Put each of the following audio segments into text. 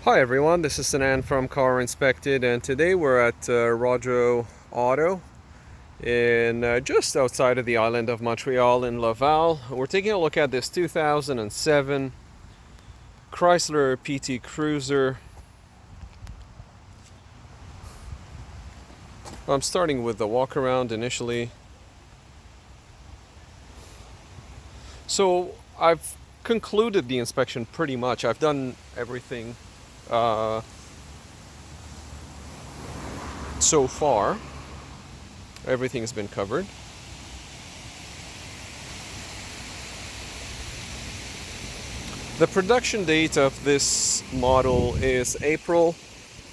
Hi everyone, this is Sanan from Car Inspected, and today we're at Rodro Auto in just outside of the island of Montreal in Laval. We're taking a look at this 2007 Chrysler PT Cruiser. I'm starting with the walk around initially. So I've concluded the inspection pretty much. I've done everything so far. Everything's been covered. The production date of this model is April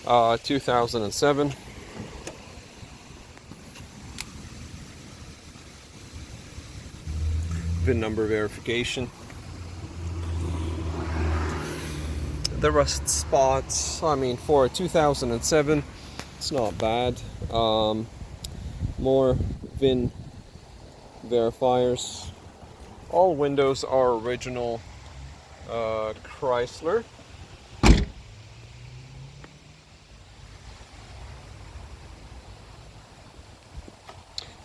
2007. VIN number verification. The rust spots, I mean, for 2007, it's not bad. More VIN verifiers. All windows are original Chrysler.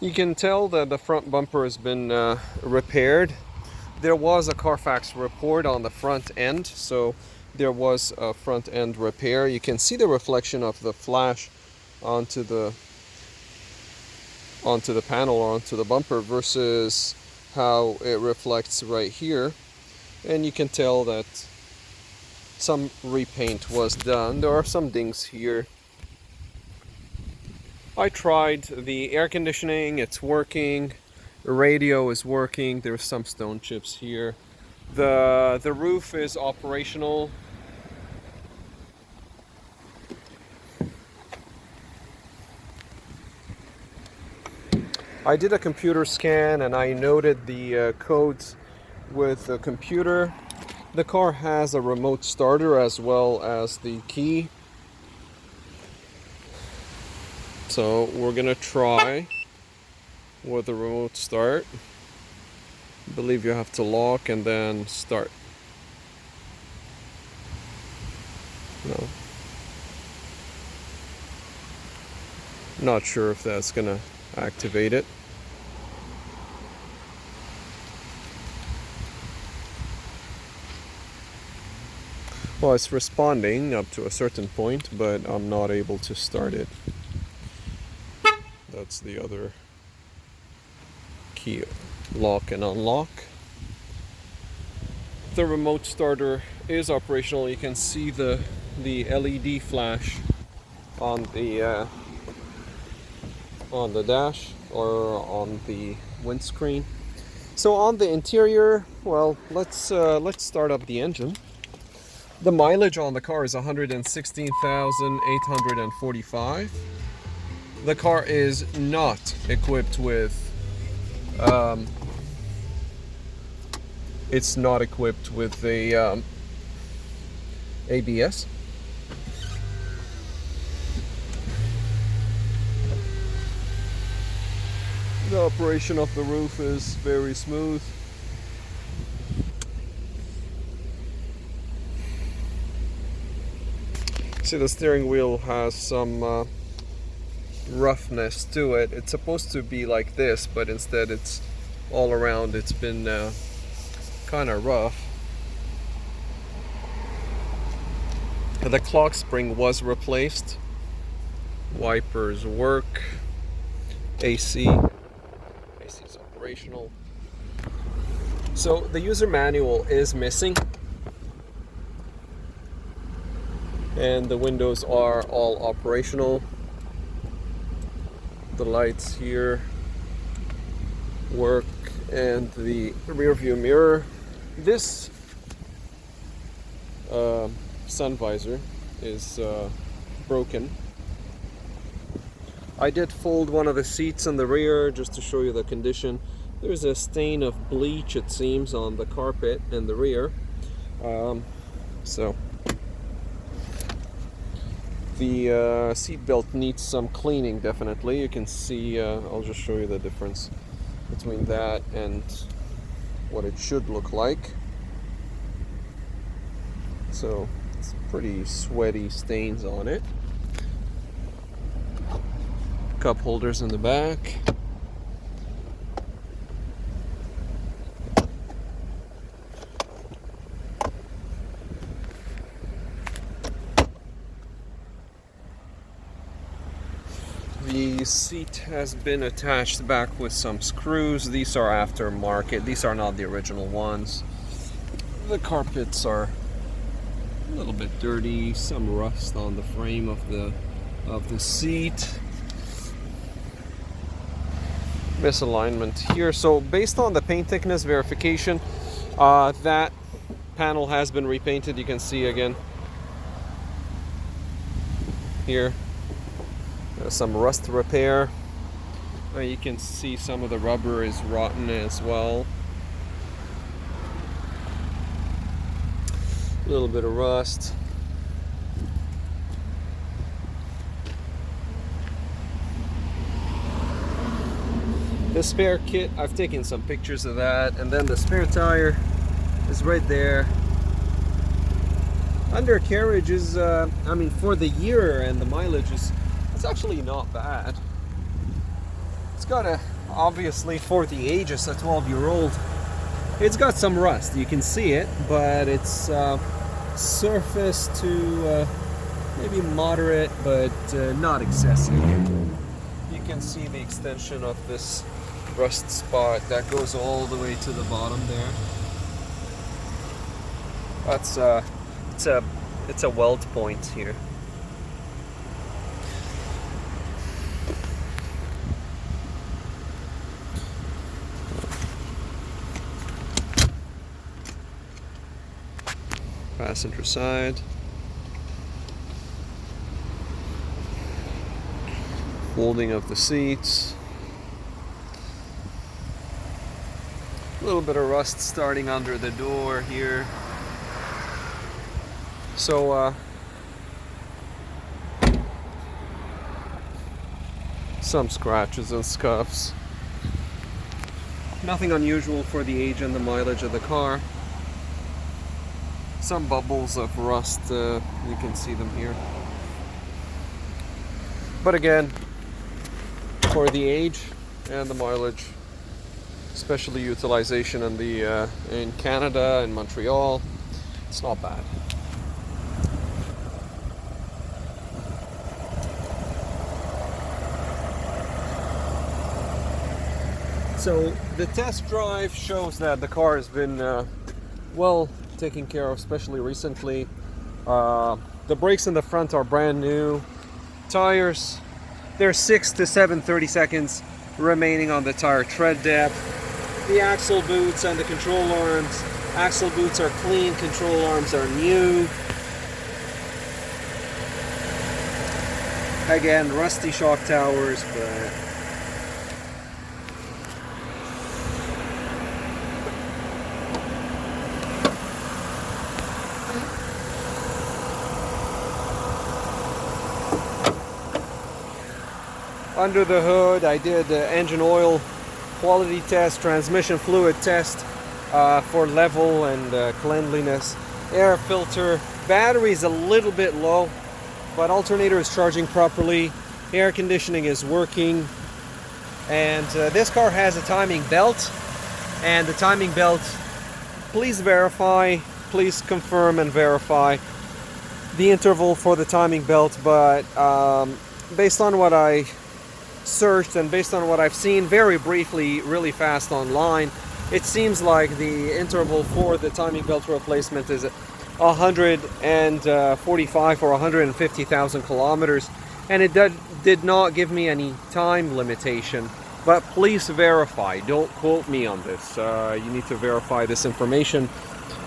You can tell that the front bumper has been repaired. There was a Carfax report on the front end, so there was a front end repair. You can see the reflection of the flash onto the panel or onto the bumper versus how it reflects right here, and you can tell that some repaint was done. There are some dings here. I tried the air conditioning, it's working. The radio is working. There's some stone chips here. The roof is operational. I did a computer scan and I noted the codes with the computer. The car has a remote starter as well as the key. So we're gonna try with the remote start. I believe you have to lock and then start. No. Not sure if that's gonna activate it. Well, it's responding up to a certain point, but I'm not able to start it. That's the other key, lock and unlock. The remote starter is operational. You can see the LED flash on the dash or on the windscreen. So on the interior, well, let's start up the engine. The mileage on the car is 116,845. The car is not equipped with it's not equipped with a ABS. The operation of the roof is very smooth. See, the steering wheel has some roughness to it. It's supposed to be like this, but instead it's all around. It's been kind of rough. The clock spring was replaced. Wipers work. AC is operational. So the user manual is missing, and the windows are all operational. The lights here work, and the rear view mirror. This sun visor is broken. I did fold one of the seats in the rear just to show you the condition. There's a stain of bleach, it seems, on the carpet in the rear. So the seat belt needs some cleaning, definitely. You can see, I'll just show you the difference between that and what it should look like. So It's pretty sweaty stains on it. Cup holders in the back. The seat has been attached back with some screws. These are aftermarket. These are not the original ones. The carpets are a little bit dirty. Some rust on the frame of the seat. Misalignment here. So based on the paint thickness verification, that panel has been repainted. You can see again here. Some rust repair. You can see some of the rubber is rotten as well. A little bit of rust. The spare kit, I've taken some pictures of that, and then the spare tire is right there. Undercarriage is, I mean, for the year and the mileage is, it's actually not bad. It's got a, obviously for the age, it's a 12-year-old. It's got some rust, you can see it, but it's surface to maybe moderate, but not excessive. You can see the extension of this rust spot that goes all the way to the bottom there. That's it's a weld point here. Passenger side. Folding of the seats. A little bit of rust starting under the door here. So some scratches and scuffs. Nothing unusual for the age and the mileage of the car. Some bubbles of rust, you can see them here. But again, for the age and the mileage, especially utilization in Canada and Montreal, it's not bad. So the test drive shows that the car has been well taken care of, especially recently. The brakes in the front are brand new. Tires, there's 6 to 7 30-seconds remaining on the tire tread depth. The axle boots and the control arms. Axle boots are clean, control arms are new. Again, rusty shock towers, but under the hood, I did engine oil quality test, transmission fluid test for level and cleanliness. Air filter, battery is a little bit low, but alternator is charging properly. Air conditioning is working. And this car has a timing belt. And the timing belt, please verify, please confirm and verify the interval for the timing belt. But based on what I searched and based on what I've seen very briefly, really fast online, it seems like the interval for the timing belt replacement is 145 or 150,000 kilometers, and it did not give me any time limitation. But please verify, don't quote me on this. You need to verify this information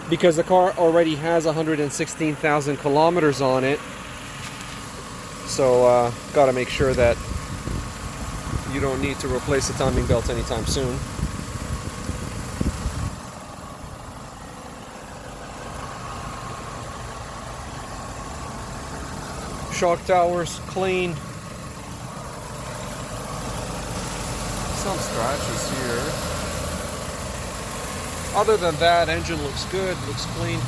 because the car already has 116,000 kilometers on it. So gotta make sure that you don't need to replace the timing belt anytime soon. Shock towers clean. Some scratches here. Other than that, engine looks good, looks clean.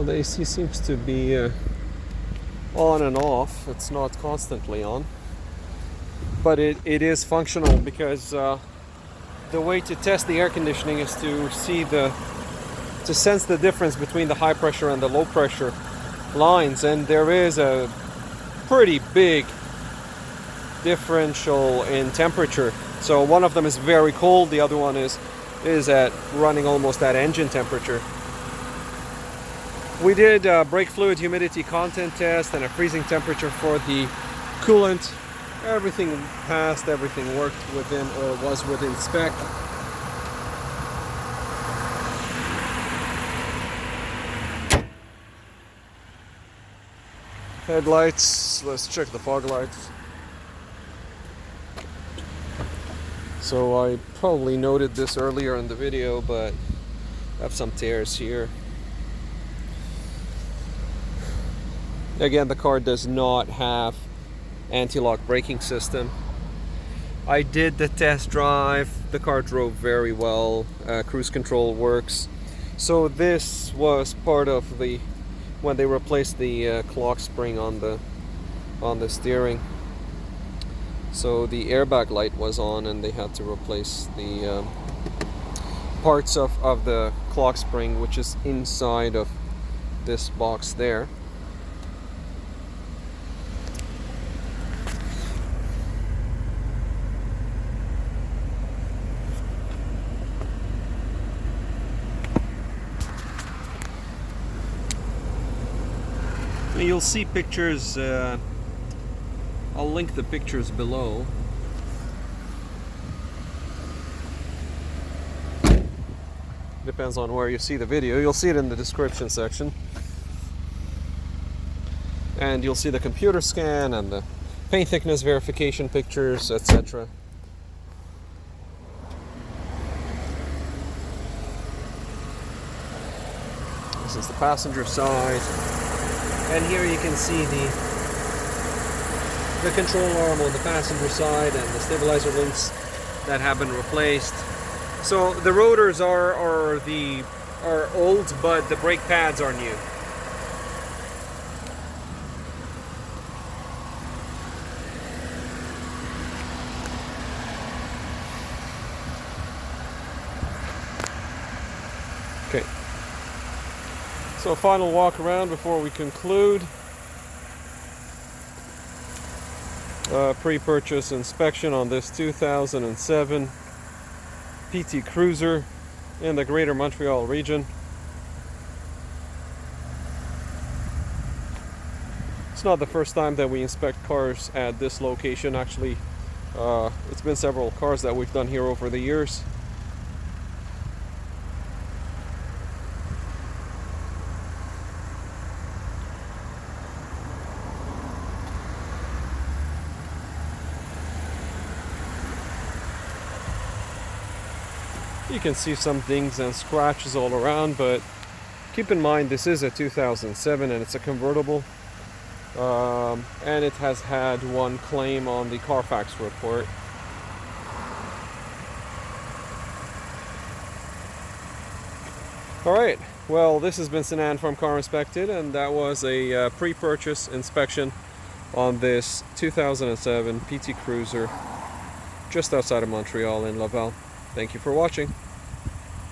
Well, the AC seems to be on and off. It's not constantly on, but it is functional, because the way to test the air conditioning is to sense the difference between the high pressure and the low pressure lines, and there is a pretty big differential in temperature. So one of them is very cold, the other one is at running almost at engine temperature. We did a brake fluid humidity content test and a freezing temperature for the coolant. Everything passed, everything worked within, or was within spec. Headlights, let's check the fog lights. So I probably noted this earlier in the video, but I have some tears here. Again, the car does not have anti-lock braking system. I did the test drive. The car drove very well. Cruise control works. So this was part of when they replaced the clock spring on the steering. So the airbag light was on, and they had to replace the parts of the clock spring, which is inside of this box there. You'll see pictures, I'll link the pictures below. Depends on where you see the video. You'll see it in the description section. And you'll see the computer scan and the paint thickness verification pictures, etc. This is the passenger side. And here you can see the control arm on the passenger side and the stabilizer links that have been replaced. So the rotors are old, but the brake pads are new. Okay. So a final walk around before we conclude. Pre-purchase inspection on this 2007 PT Cruiser in the Greater Montreal region. It's not the first time that we inspect cars at this location. Actually, it's been several cars that we've done here over the years. You can see some dings and scratches all around, but keep in mind this is a 2007 and it's a convertible, and it has had one claim on the Carfax report. Alright, well, this has been Sinan from Car Inspected, and that was a pre-purchase inspection on this 2007 PT Cruiser just outside of Montreal in Laval. Thank you for watching.